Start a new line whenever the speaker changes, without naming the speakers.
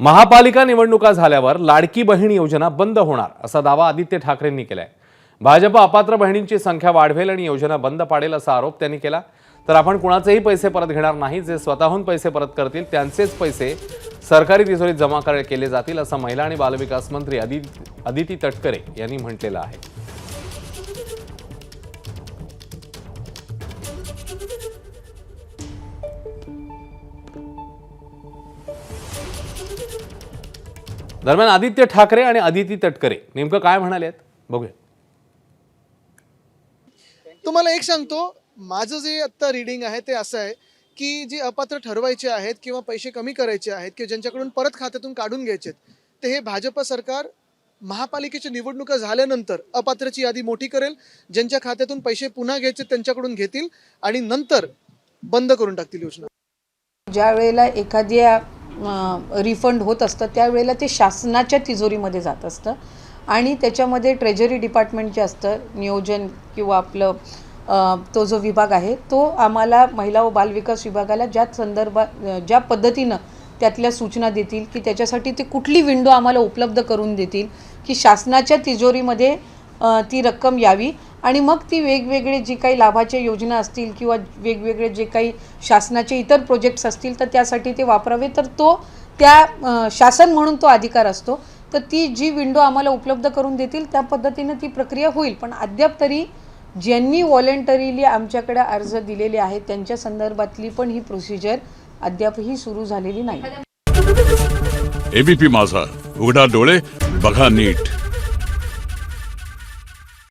महापालिका निवडणुका झाल्यावर लाडकी बहीण योजना बंद होणार असा दावा आदित्य ठाकरेंनी केलाय। भाजप अपात्र बहिणींची संख्या वाढवेल आणि योजना बंद पाडेल असा आरोप त्यांनी केला। तर आपण कुणाचेही पैसे परत घेणार नाही, जे स्वतःहून पैसे परत करतील त्यांचेच पैसे सरकारी तिजोरीत जमा केले जातील असं महिला आणि बालविकास मंत्री अदिती तटकरे यांनी म्हटलेलं आहे। दरम्यान आदित्य ठाकरे आणि अदिती तटकरे नेमकं काय म्हणाले बघूया।
तुम्हाला एक सांगतो, माझं जे आता रीडिंग आहे ते असं आहे की जे अपात्र ठरवायचे आहेत किंवा पैसे कमी करायचे आहेत की ज्यांच्याकडून परत खात्यातून काढून घ्यायचे ते हे भाजप सरकार महापालिकेच्या निवडणुका झाल्यानंतर अपात्रची यादी मोठी करेल, ज्यांच्या खात्यातून पैसे पुन्हा घ्यायचे त्यांच्याकडून घेतील आणि नंतर बंद करून टाकतील योजना।
ज्या वेळेला एखाद्या रिफंड होत असतं त्यावेळेला ते शासनाच्या तिजोरीमध्ये जात असतं आणि त्याच्यामध्ये ट्रेजरी डिपार्टमेंट जे असतं, नियोजन किंवा आपलं तो जो विभाग आहे तो आम्हाला महिला व बालविकास विभागाला ज्या पद्धतीनं त्यातल्या सूचना देतील की त्याच्यासाठी ते कुठली विंडो आम्हाला उपलब्ध करून देतील की शासनाच्या तिजोरीमध्ये ती रक्कम यावी आणि मग ती वेगवेगळे जी काही लाभाच्या योजना असतील किंवा वेगवेगळे जे काही शासनाचे इतर प्रोजेक्ट्स असतील तर त्यासाठी ते वापरावे। तर तो त्या शासन म्हणून तो अधिकार असतो, तर ती जी विंडो आम्हाला उपलब्ध करून देतील त्या पद्धतीने ती प्रक्रिया होईल। पण अद्याप तरी ज्यांनी व्हॉलंटरीली आमच्याकडे अर्ज दिलेले आहेत त्यांच्या संदर्भातली पण ही प्रोसिजर अद्यापही सुरू झालेली नाही।
एबीपी माझा, उघडा डोळे बघा नीट।